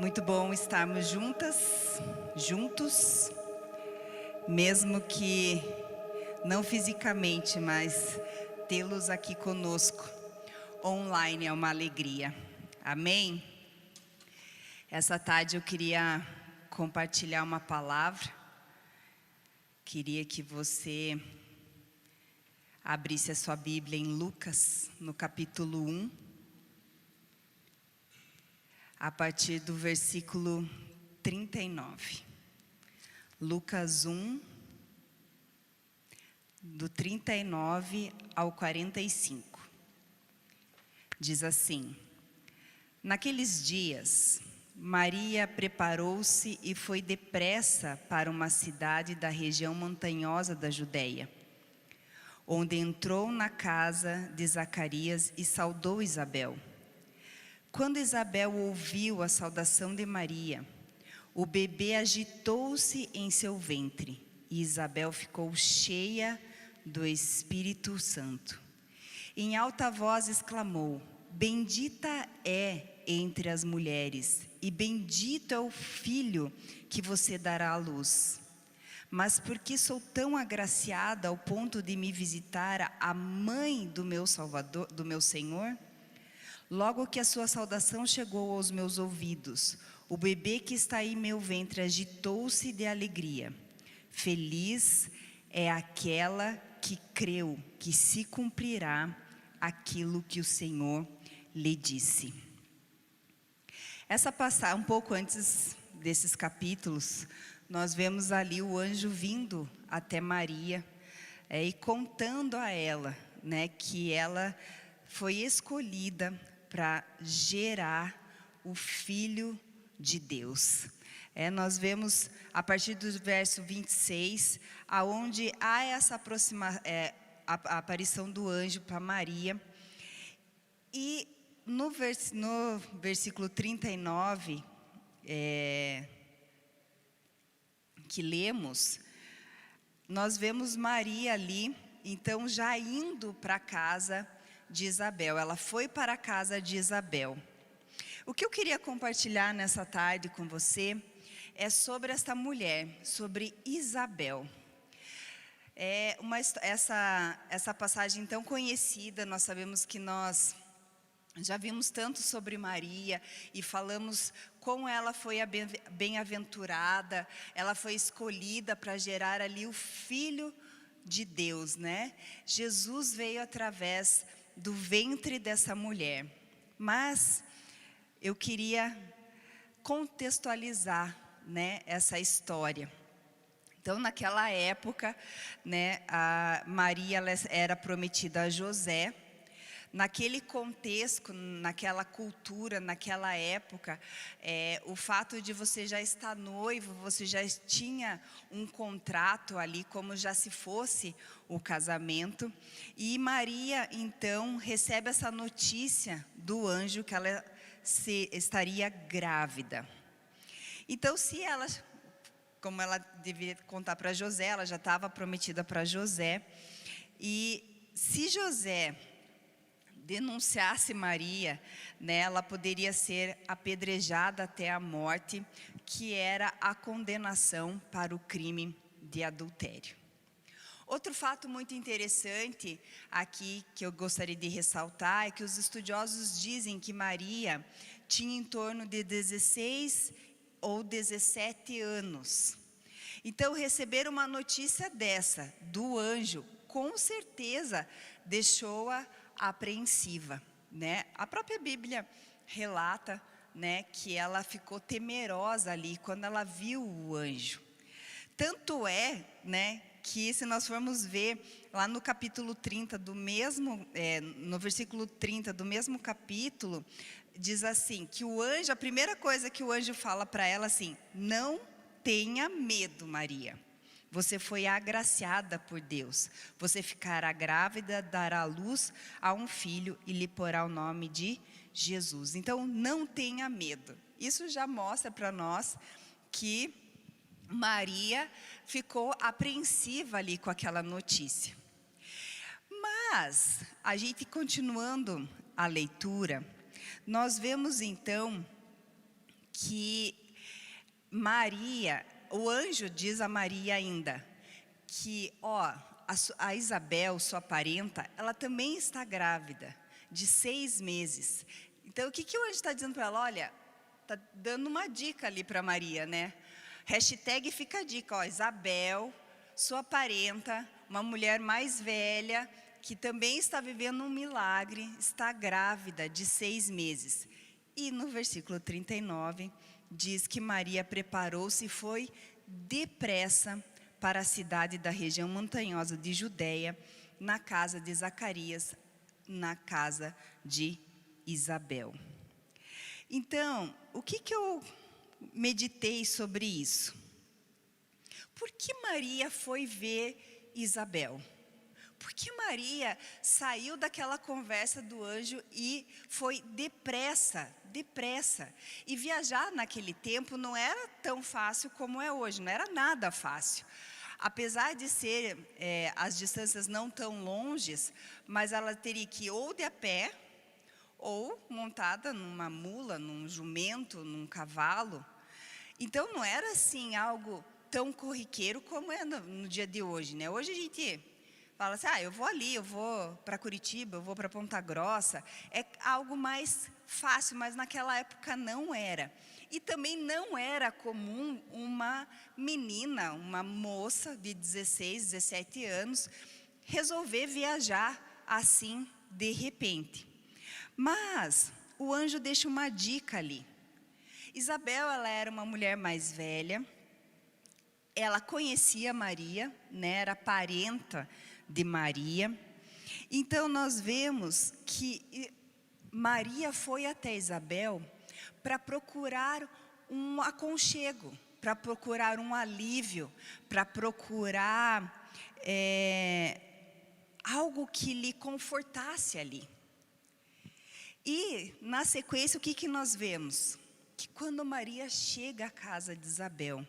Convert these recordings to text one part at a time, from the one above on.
Muito bom estarmos juntos, mesmo que não fisicamente, mas tê-los aqui conosco, online, é uma alegria. Amém? Essa tarde eu queria compartilhar uma palavra. Queria que você abrisse a sua Bíblia em Lucas, no capítulo 1. A partir do versículo 39. Lucas 1, do 39 ao 45. Diz assim: Naqueles dias, Maria preparou-se e foi depressa para uma cidade da região montanhosa da Judeia, onde entrou na casa de Zacarias e saudou Isabel. Quando Isabel ouviu a saudação de Maria, o bebê agitou-se em seu ventre e Isabel ficou cheia do Espírito Santo. Em alta voz exclamou: Bendita é entre as mulheres e bendito é o filho que você dará à luz. Mas porque sou tão agraciada ao ponto de me visitar a mãe do meu Salvador, do meu Senhor? Logo que a sua saudação chegou aos meus ouvidos, o bebê que está em meu ventre agitou-se de alegria. Feliz é aquela que creu que se cumprirá aquilo que o Senhor lhe disse. Essa passagem, um pouco antes desses capítulos, nós vemos ali o anjo vindo até Maria e contando a ela, que ela foi escolhida para gerar o Filho de Deus. Nós vemos a partir do verso 26, aonde há essa a aparição do anjo para Maria. E no versículo 39, que lemos, nós vemos Maria ali, então já indo para a casa de Isabel. Ela foi para a casa de Isabel. O que eu queria compartilhar nessa tarde com você é sobre esta mulher, sobre Isabel. Essa passagem tão conhecida, nós sabemos que nós já vimos tanto sobre Maria e falamos como ela foi bem-aventurada, ela foi escolhida para gerar ali o Filho de Deus, Jesus veio através do ventre dessa mulher. Mas eu queria contextualizar, essa história. Então, naquela época, a Maria ela era prometida a José. Naquele contexto, naquela cultura, naquela época, o fato de você já estar noivo, você já tinha um contrato ali, como já se fosse o casamento. E Maria, então, recebe essa notícia do anjo que ela estaria grávida. Então, como ela devia contar para José, ela já estava prometida para José. E se José denunciasse Maria, ela poderia ser apedrejada até a morte, que era a condenação para o crime de adultério. Outro fato muito interessante aqui que eu gostaria de ressaltar é que os estudiosos dizem que Maria tinha em torno de 16 ou 17 anos. Então, receber uma notícia dessa do anjo, com certeza deixou-a apreensiva, A própria Bíblia relata, que ela ficou temerosa ali quando ela viu o anjo. Tanto é, que se nós formos ver lá no capítulo 30 do mesmo, no versículo 30 do mesmo capítulo, diz assim, que o anjo, a primeira coisa que o anjo fala para ela assim: não tenha medo, Maria. Você foi agraciada por Deus. Você ficará grávida, dará luz a um filho e lhe porá o nome de Jesus. Então, não tenha medo. Isso já mostra para nós que Maria ficou apreensiva ali com aquela notícia. Mas, a gente continuando a leitura, nós vemos então que Maria, o anjo diz a Maria ainda, que a Isabel, sua parenta, ela também está grávida, de 6 meses. Então, o que o anjo está dizendo para ela? Olha, está dando uma dica ali para Maria, né? Hashtag fica a dica, Isabel, sua parenta, uma mulher mais velha, que também está vivendo um milagre, está grávida de 6 meses. E no versículo 39, diz que Maria preparou-se e foi depressa para a cidade da região montanhosa de Judeia, na casa de Zacarias, na casa de Isabel. Então, o que eu meditei sobre isso? Por que Maria foi ver Isabel? Por que Maria saiu daquela conversa do anjo e foi depressa? E viajar naquele tempo não era tão fácil como é hoje, não era nada fácil. Apesar de ser as distâncias não tão longes, mas ela teria que ir ou de a pé, ou montada numa mula, num jumento, num cavalo. Então não era assim algo tão corriqueiro como é no dia de hoje, né? Hoje a gente fala assim, eu vou ali, eu vou para Curitiba, eu vou para Ponta Grossa. É algo mais fácil, mas naquela época não era. E também não era comum uma menina, uma moça de 16, 17 anos, resolver viajar assim de repente. Mas o anjo deixa uma dica ali. Isabel, ela era uma mulher mais velha, ela conhecia Maria, né, era parenta de Maria. Então nós vemos que Maria foi até Isabel para procurar um aconchego, para procurar um alívio, para procurar algo que lhe confortasse ali. E na sequência, o que nós vemos? Que quando Maria chega à casa de Isabel,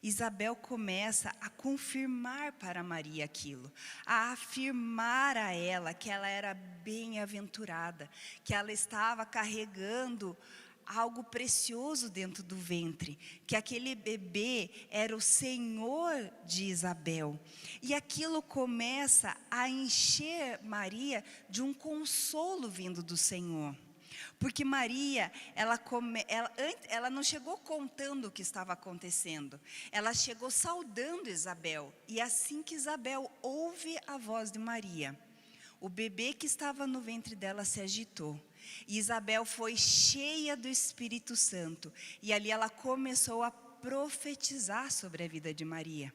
Isabel começa a confirmar para Maria aquilo, a afirmar a ela que ela era bem-aventurada, que ela estava carregando algo precioso dentro do ventre, que aquele bebê era o Senhor de Isabel. E aquilo começa a encher Maria de um consolo vindo do Senhor. Porque Maria, ela não chegou contando o que estava acontecendo. Ela chegou saudando Isabel. E assim que Isabel ouve a voz de Maria, o bebê que estava no ventre dela se agitou. E Isabel foi cheia do Espírito Santo. E ali ela começou a profetizar sobre a vida de Maria,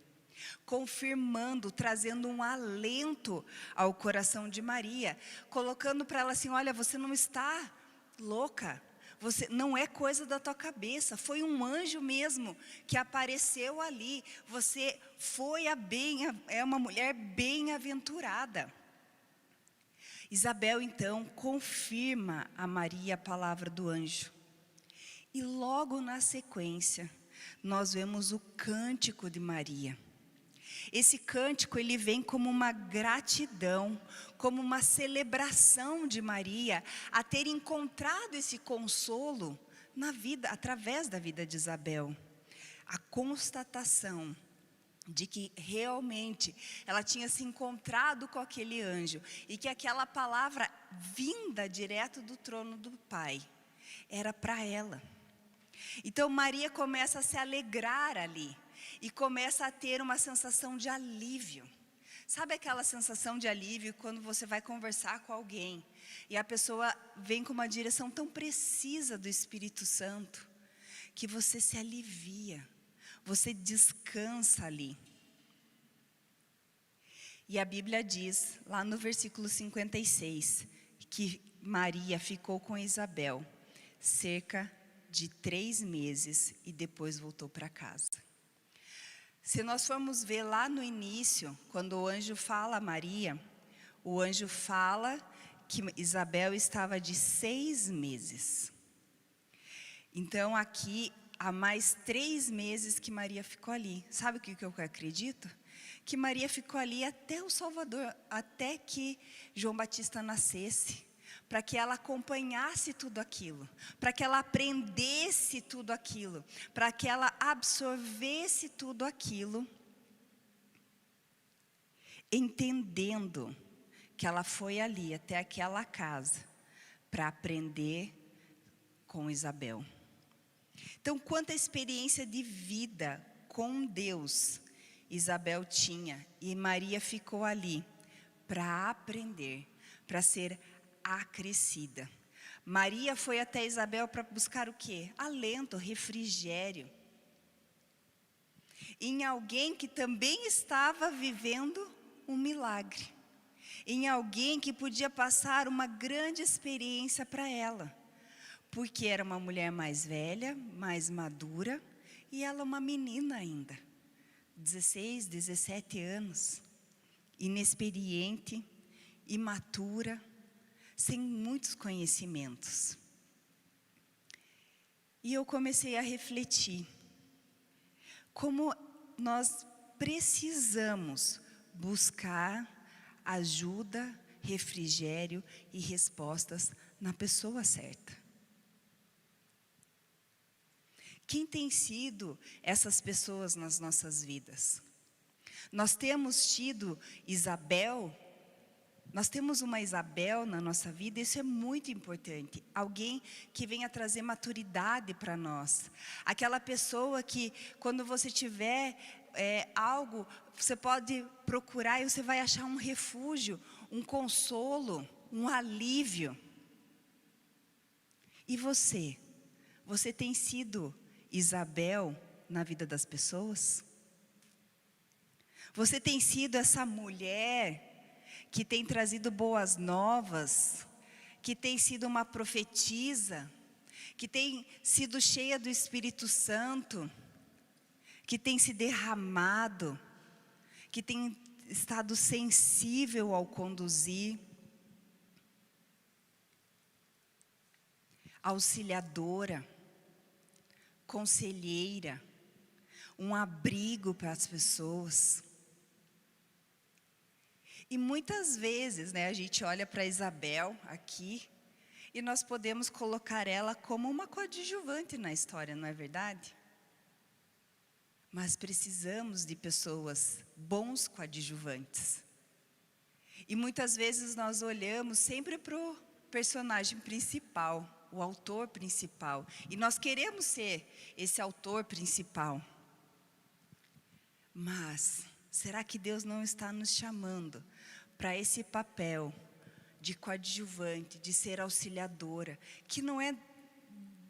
confirmando, trazendo um alento ao coração de Maria, colocando para ela assim, olha, você não está louca, você não é coisa da tua cabeça, foi um anjo mesmo que apareceu ali, você foi é uma mulher bem-aventurada. Isabel então confirma a Maria a palavra do anjo. E logo na sequência, nós vemos o cântico de Maria. Esse cântico, ele vem como uma gratidão, como uma celebração de Maria, a ter encontrado esse consolo na vida, através da vida de Isabel. A constatação de que realmente ela tinha se encontrado com aquele anjo e que aquela palavra vinda direto do trono do Pai era para ela. Então Maria começa a se alegrar ali e começa a ter uma sensação de alívio. Sabe aquela sensação de alívio quando você vai conversar com alguém e a pessoa vem com uma direção tão precisa do Espírito Santo que você se alivia, você descansa ali. E a Bíblia diz, lá no versículo 56, que Maria ficou com Isabel cerca de 3 meses e depois voltou para casa. Se nós formos ver lá no início, quando o anjo fala a Maria, o anjo fala que Isabel estava de 6 meses. Então aqui há mais 3 meses que Maria ficou ali. Sabe o que eu acredito? Que Maria ficou ali até o Salvador, até que João Batista nascesse, para que ela acompanhasse tudo aquilo, para que ela aprendesse tudo aquilo, para que ela absorvesse tudo aquilo, entendendo que ela foi ali até aquela casa para aprender com Isabel. Então, quanta experiência de vida com Deus Isabel tinha, e Maria ficou ali para aprender, para ser acrescida. Maria foi até Isabel para buscar o quê? Alento, refrigério. Em alguém que também estava vivendo um milagre. Em alguém que podia passar uma grande experiência para ela. Porque era uma mulher mais velha, mais madura, e ela uma menina ainda. 16, 17 anos. Inexperiente, imatura, sem muitos conhecimentos. E eu comecei a refletir. Como nós precisamos buscar ajuda, refrigério e respostas na pessoa certa. Quem tem sido essas pessoas nas nossas vidas? Nós temos tido Isabel, nós temos uma Isabel na nossa vida, isso é muito importante. Alguém que venha trazer maturidade para nós. Aquela pessoa que, quando você tiver algo, você pode procurar e você vai achar um refúgio, um consolo, um alívio. E você? Você tem sido Isabel na vida das pessoas? Você tem sido essa mulher que tem trazido boas novas, que tem sido uma profetisa, que tem sido cheia do Espírito Santo, que tem se derramado, que tem estado sensível ao conduzir, auxiliadora, conselheira, um abrigo para as pessoas. E muitas vezes, né, a gente olha para Isabel aqui e nós podemos colocar ela como uma coadjuvante na história, não é verdade? Mas precisamos de pessoas, bons coadjuvantes. E muitas vezes nós olhamos sempre para o personagem principal, o autor principal. E nós queremos ser esse autor principal. Mas será que Deus não está nos chamando para esse papel de coadjuvante, de ser auxiliadora, que não é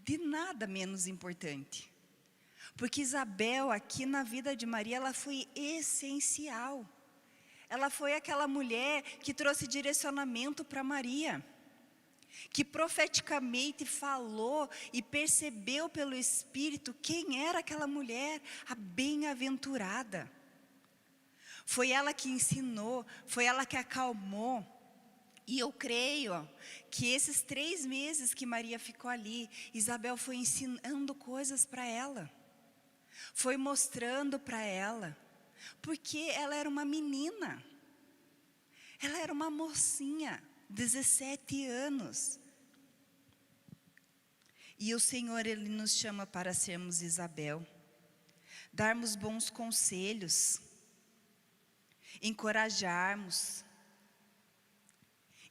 de nada menos importante? Porque Isabel, aqui na vida de Maria, ela foi essencial. Ela foi aquela mulher que trouxe direcionamento para Maria, que profeticamente falou e percebeu pelo Espírito quem era aquela mulher, a bem-aventurada. Foi ela que ensinou, foi ela que acalmou. E eu creio que esses 3 meses que Maria ficou ali, Isabel foi ensinando coisas para ela. Foi mostrando para ela. Porque ela era uma menina. Ela era uma mocinha, 17 anos. E o Senhor, Ele nos chama para sermos Isabel. Darmos bons conselhos. Encorajarmos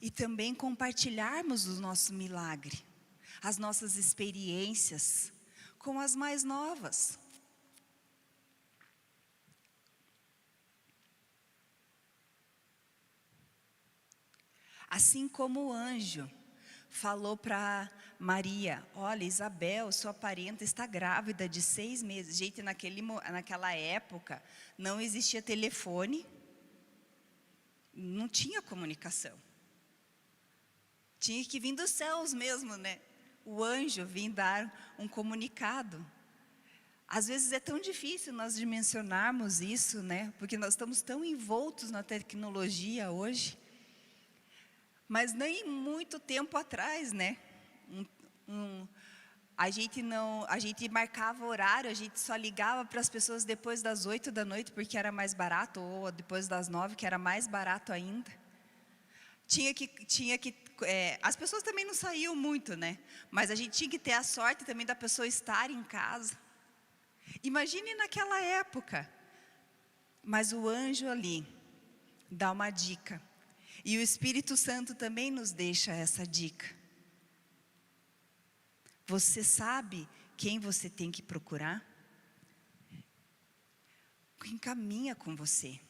e também compartilharmos o nosso milagre, as nossas experiências com as mais novas. Assim como o anjo falou para Maria: olha, Isabel, sua parenta está grávida de 6 meses. Gente, naquela época não existia telefone. Não tinha comunicação. Tinha que vir dos céus mesmo, né? O anjo vir dar um comunicado. Às vezes é tão difícil nós dimensionarmos isso, né? Porque nós estamos tão envoltos na tecnologia hoje. Mas nem muito tempo atrás, né? A gente marcava horário, a gente só ligava para as pessoas depois das 8 da noite, porque era mais barato, ou depois das 9, que era mais barato ainda. Tinha que as pessoas também não saíam muito, né? Mas a gente tinha que ter a sorte também da pessoa estar em casa. Imagine naquela época. Mas o anjo ali dá uma dica. E o Espírito Santo também nos deixa essa dica. Você sabe quem você tem que procurar? Quem caminha com você,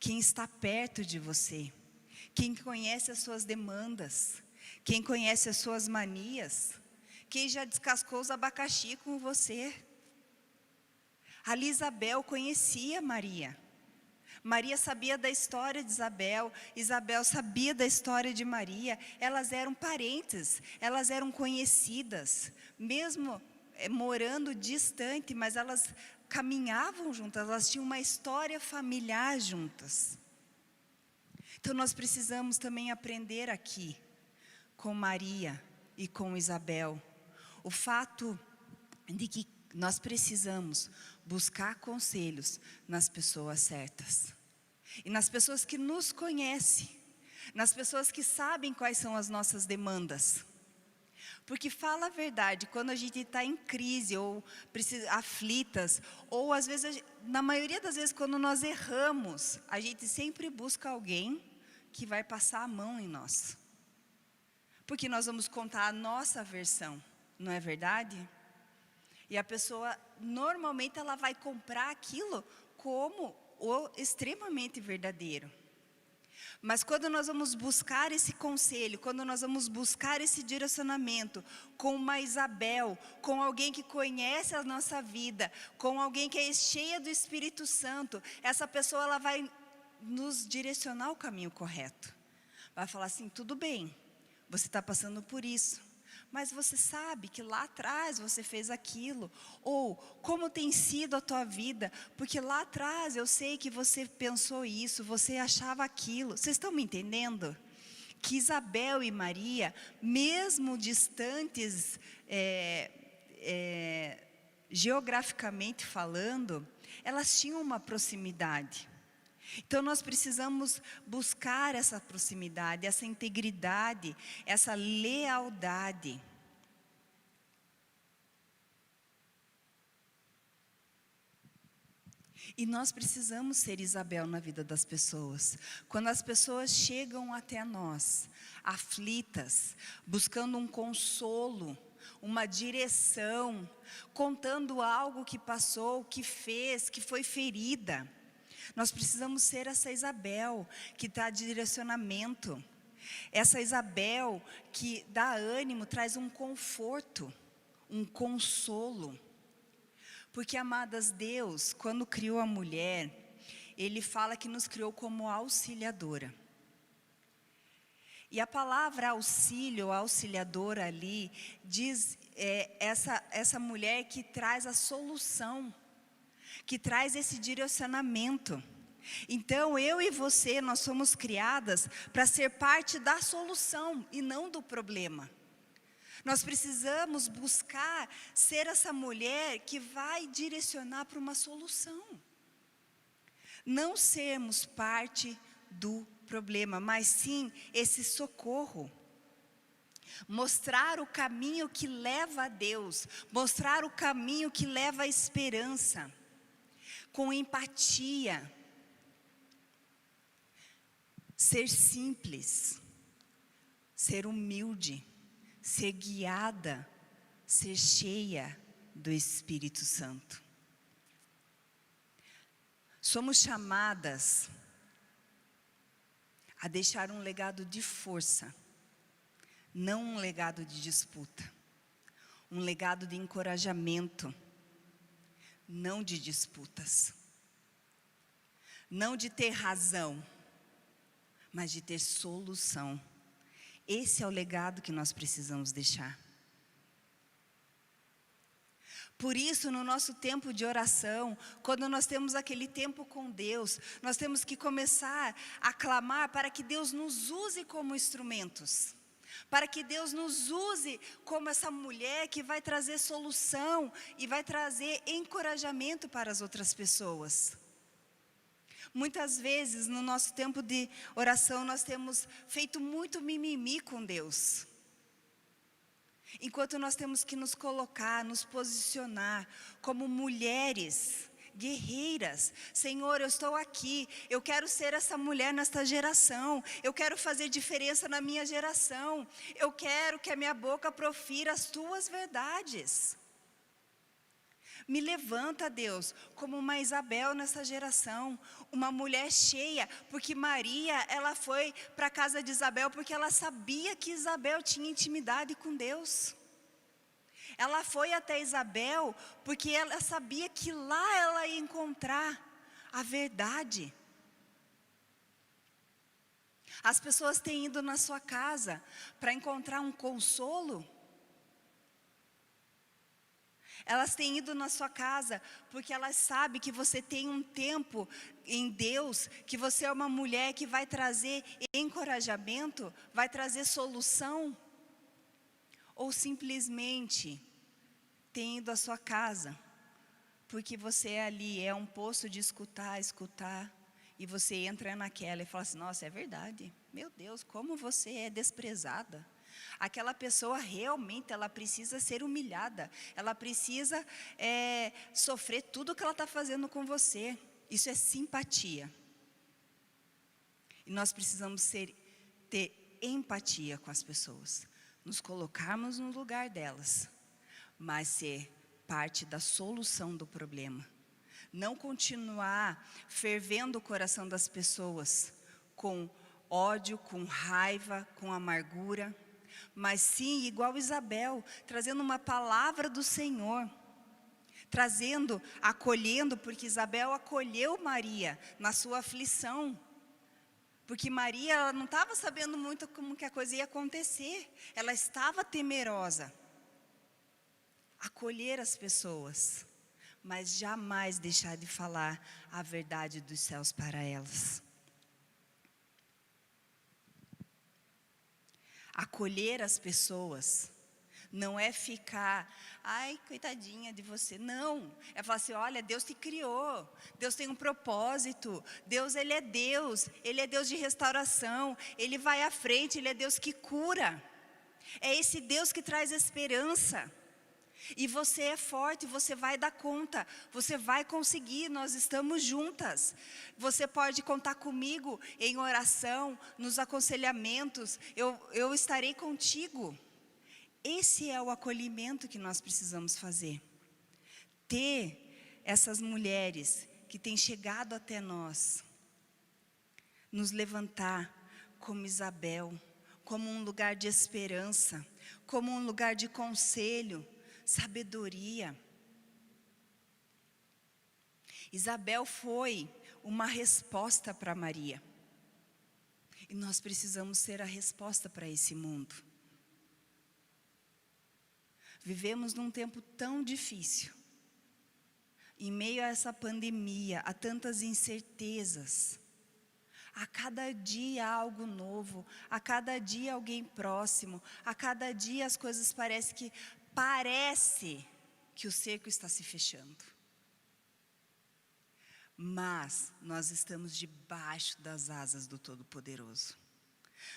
quem está perto de você, quem conhece as suas demandas, quem conhece as suas manias, quem já descascou os abacaxi com você. Ali Isabel conhecia Maria. Maria sabia da história de Isabel, Isabel sabia da história de Maria. Elas eram parentes, elas eram conhecidas, mesmo morando distante, mas elas caminhavam juntas, elas tinham uma história familiar juntas. Então nós precisamos também aprender aqui com Maria e com Isabel o fato de que nós precisamos buscar conselhos nas pessoas certas e nas pessoas que nos conhecem, nas pessoas que sabem quais são as nossas demandas. Porque fala a verdade, quando a gente está em crise ou aflitas, ou às vezes, na maioria das vezes quando nós erramos, a gente sempre busca alguém que vai passar a mão em nós. Porque nós vamos contar a nossa versão, não é verdade? E a pessoa, normalmente ela vai comprar aquilo como o extremamente verdadeiro. Mas quando nós vamos buscar esse conselho, quando nós vamos buscar esse direcionamento com uma Isabel, com alguém que conhece a nossa vida, com alguém que é cheia do Espírito Santo, essa pessoa ela vai nos direcionar o caminho correto. Vai falar assim, tudo bem, você está passando por isso, mas você sabe que lá atrás você fez aquilo, ou como tem sido a tua vida, porque lá atrás eu sei que você pensou isso, você achava aquilo. Vocês estão me entendendo? Que Isabel e Maria, mesmo distantes geograficamente falando, elas tinham uma proximidade. Então nós precisamos buscar essa proximidade, essa integridade, essa lealdade. E nós precisamos ser Isabel na vida das pessoas. Quando as pessoas chegam até nós, aflitas, buscando um consolo, uma direção, contando algo que passou, que fez, que foi ferida, nós precisamos ser essa Isabel que dá direcionamento, essa Isabel que dá ânimo, traz um conforto, um consolo. Porque, amadas, Deus, quando criou a mulher, Ele fala que nos criou como auxiliadora. E a palavra auxílio, auxiliadora ali, diz essa mulher que traz a solução, que traz esse direcionamento. Então eu e você, nós somos criadas para ser parte da solução e não do problema. Nós precisamos buscar ser essa mulher que vai direcionar para uma solução. Não sermos parte do problema, mas sim esse socorro. Mostrar o caminho que leva a Deus, mostrar o caminho que leva à esperança, com empatia, ser simples, ser humilde, ser guiada, ser cheia do Espírito Santo. Somos chamadas a deixar um legado de força, não um legado de disputa, um legado de encorajamento, não de disputas, não de ter razão, mas de ter solução. Esse é o legado que nós precisamos deixar. Por isso, no nosso tempo de oração, quando nós temos aquele tempo com Deus, nós temos que começar a clamar para que Deus nos use como instrumentos, para que Deus nos use como essa mulher que vai trazer solução e vai trazer encorajamento para as outras pessoas. Muitas vezes, no nosso tempo de oração, nós temos feito muito mimimi com Deus. Enquanto nós temos que nos colocar, nos posicionar como mulheres guerreiras. Senhor, eu estou aqui, eu quero ser essa mulher nesta geração, eu quero fazer diferença na minha geração, eu quero que a minha boca profira as tuas verdades. Me levanta, Deus, como uma Isabel nessa geração, uma mulher cheia, porque Maria, ela foi para a casa de Isabel porque ela sabia que Isabel tinha intimidade com Deus. Ela foi até Isabel porque ela sabia que lá ela ia encontrar a verdade. As pessoas têm ido na sua casa para encontrar um consolo. Elas têm ido na sua casa porque elas sabem que você tem um tempo em Deus, que você é uma mulher que vai trazer encorajamento, vai trazer solução. Ou simplesmente tem ido à sua casa porque você ali é um poço de escutar, e você entra naquela e fala assim, nossa, é verdade, meu Deus, como você é desprezada. Aquela pessoa realmente, ela precisa ser humilhada, ela precisa sofrer tudo o que ela está fazendo com você. Isso é simpatia. E nós precisamos ter empatia com as pessoas, nos colocarmos no lugar delas, mas ser parte da solução do problema. Não continuar fervendo o coração das pessoas com ódio, com raiva, com amargura, mas sim, igual Isabel, trazendo uma palavra do Senhor, trazendo, acolhendo, porque Isabel acolheu Maria na sua aflição, porque Maria, ela não estava sabendo muito como que a coisa ia acontecer, ela estava temerosa. Acolher as pessoas, mas jamais deixar de falar a verdade dos céus para elas. Acolher as pessoas não é ficar, ai, coitadinha de você. Não, é falar assim, olha, Deus te criou, Deus tem um propósito, Deus, Ele é Deus de restauração, Ele vai à frente, Ele é Deus que cura. É esse Deus que traz esperança. E você é forte, você vai dar conta, você vai conseguir, nós estamos juntas. Você pode contar comigo em oração, nos aconselhamentos, eu estarei contigo. Esse é o acolhimento que nós precisamos fazer. Ter essas mulheres que têm chegado até nós, nos levantar como Isabel, como um lugar de esperança, como um lugar de conselho, sabedoria. Isabel foi uma resposta para Maria. E nós precisamos ser a resposta para esse mundo. Vivemos num tempo tão difícil. Em meio a essa pandemia, a tantas incertezas. A cada dia algo novo, a cada dia alguém próximo, a cada dia as coisas parece que o cerco está se fechando. Mas nós estamos debaixo das asas do Todo-Poderoso.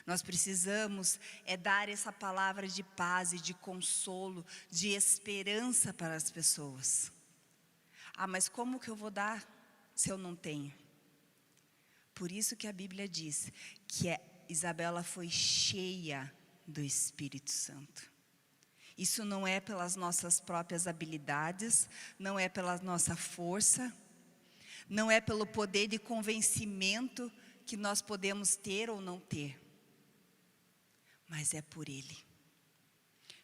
Nós precisamos dar essa palavra de paz e de consolo, de esperança para as pessoas. Ah, mas como que eu vou dar se eu não tenho? Por isso que a Bíblia diz que Isabela foi cheia do Espírito Santo. Isso não é pelas nossas próprias habilidades, não é pela nossa força, não é pelo poder de convencimento que nós podemos ter ou não ter, mas é por Ele,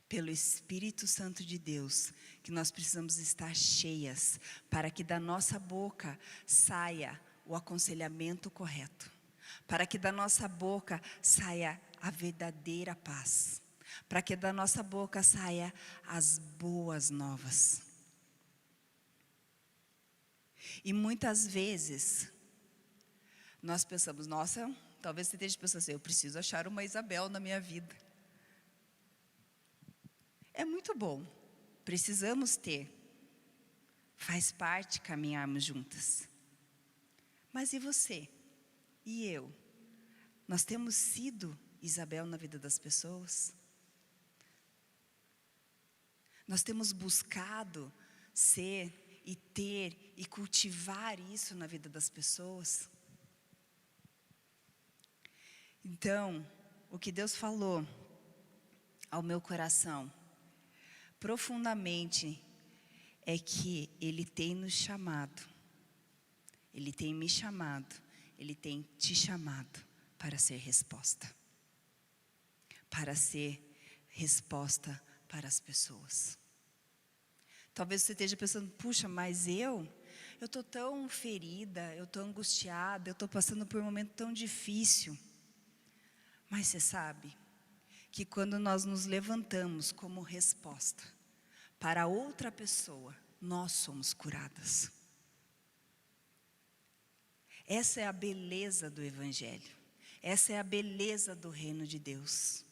pelo Espírito Santo de Deus, que nós precisamos estar cheias, para que da nossa boca saia o aconselhamento correto, para que da nossa boca saia a verdadeira paz, para que da nossa boca saia as boas novas. E muitas vezes nós pensamos, nossa, talvez você esteja pensando assim, eu preciso achar uma Isabel na minha vida. É muito bom, precisamos ter, faz parte caminharmos juntas. Mas e você? E eu? Nós temos sido Isabel na vida das pessoas? Nós temos buscado ser e ter e cultivar isso na vida das pessoas? Então, o que Deus falou ao meu coração profundamente é que Ele tem nos chamado, Ele tem me chamado, Ele tem te chamado para ser resposta. Para ser resposta para as pessoas. Talvez você esteja pensando, puxa, mas eu estou tão ferida, eu estou angustiada, eu estou passando por um momento tão difícil. Mas você sabe que quando nós nos levantamos como resposta para outra pessoa, nós somos curadas. Essa é a beleza do Evangelho. Essa é a beleza do reino de Deus.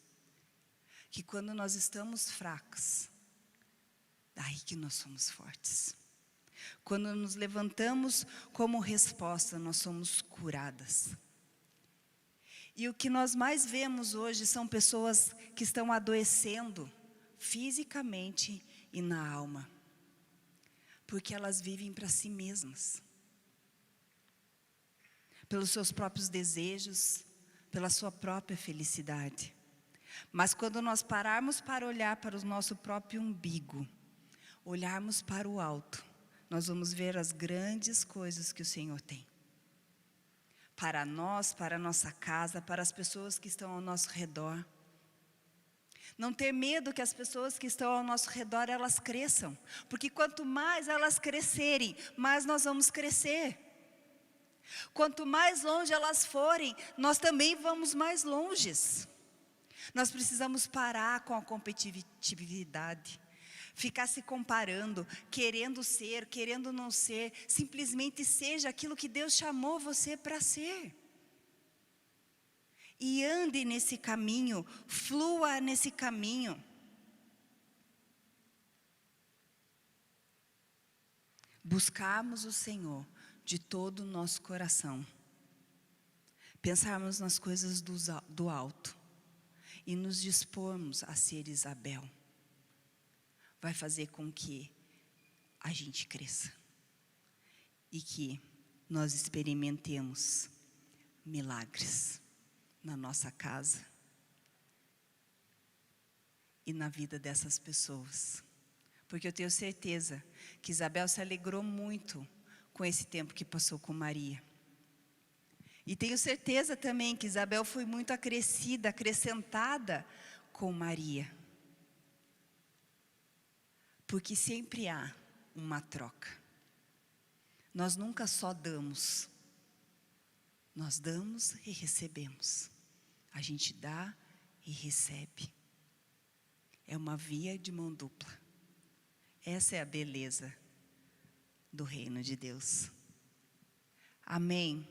Que quando nós estamos fracos, daí que nós somos fortes. Quando nos levantamos como resposta, nós somos curadas. E o que nós mais vemos hoje são pessoas que estão adoecendo fisicamente e na alma. Porque elas vivem para si mesmas. Pelos seus próprios desejos, pela sua própria felicidade. Mas quando nós pararmos para olhar para o nosso próprio umbigo, olharmos para o alto, nós vamos ver as grandes coisas que o Senhor tem. Para nós, para a nossa casa, para as pessoas que estão ao nosso redor. Não ter medo que as pessoas que estão ao nosso redor, elas cresçam. Porque quanto mais elas crescerem, mais nós vamos crescer. Quanto mais longe elas forem, nós também vamos mais longes. Nós precisamos parar com a competitividade, ficar se comparando, querendo ser, querendo não ser. Simplesmente seja aquilo que Deus chamou você para ser. E ande nesse caminho, flua nesse caminho. Buscarmos o Senhor de todo o nosso coração. Pensarmos nas coisas do alto. E nos dispormos a ser Isabel. Vai fazer com que a gente cresça. E que nós experimentemos milagres na nossa casa. E na vida dessas pessoas. Porque eu tenho certeza que Isabel se alegrou muito com esse tempo que passou com Maria. E tenho certeza também que Isabel foi muito acrescida, acrescentada com Maria. Porque sempre há uma troca. Nós nunca só damos. Nós damos e recebemos. A gente dá e recebe. É uma via de mão dupla. Essa é a beleza do reino de Deus. Amém?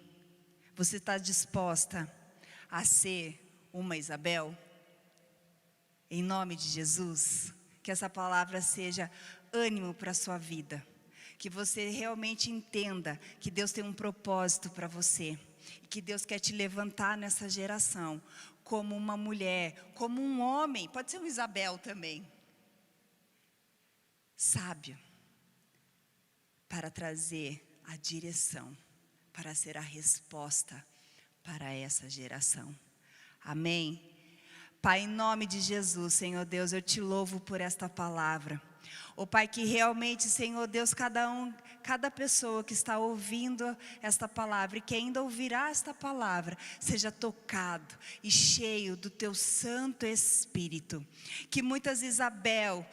Você está disposta a ser uma Isabel? Em nome de Jesus, que essa palavra seja ânimo para a sua vida. Que você realmente entenda que Deus tem um propósito para você. E que Deus quer te levantar nessa geração como uma mulher, como um homem, pode ser um Isabel também. Sábio, para trazer a direção, para ser a resposta para essa geração. Amém? Pai, em nome de Jesus, Senhor Deus, eu te louvo por esta palavra. Ó Pai, que realmente, Senhor Deus, cada pessoa que está ouvindo esta palavra e que ainda ouvirá esta palavra, seja tocado e cheio do teu Santo Espírito. Que muitos Isabéus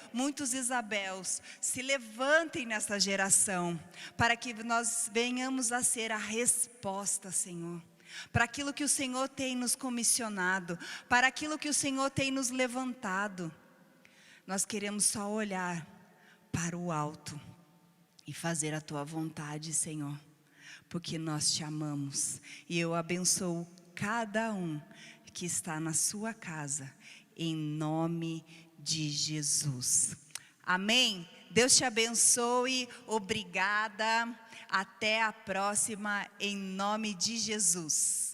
se levantem nesta geração, para que nós venhamos a ser a resposta, Senhor. Para aquilo que o Senhor tem nos comissionado, para aquilo que o Senhor tem nos levantado. Nós queremos só olhar para o alto e fazer a tua vontade, Senhor, porque nós te amamos. E eu abençoo cada um que está na sua casa, em nome de Jesus. Amém? Deus te abençoe, obrigada. Até a próxima, em nome de Jesus.